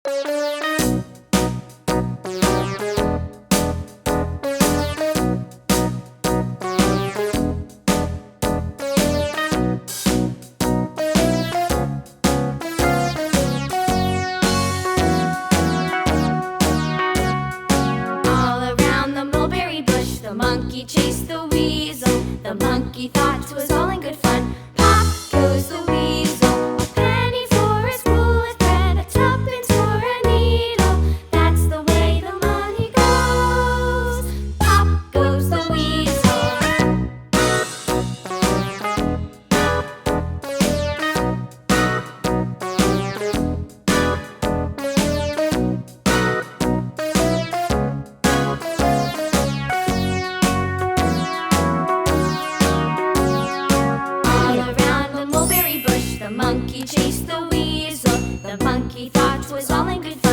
All around the mulberry bush, the monkey chased the weasel. The monkey thought 'twas all in good fun. Pop goes the weasel. A penny for his wool with thread, a tuppence for a needle. That's the way the money goes. Pop goes the weasel. All around the mulberry bush, the monkey chased the weasel. The monkey thought 'twas all in good fun.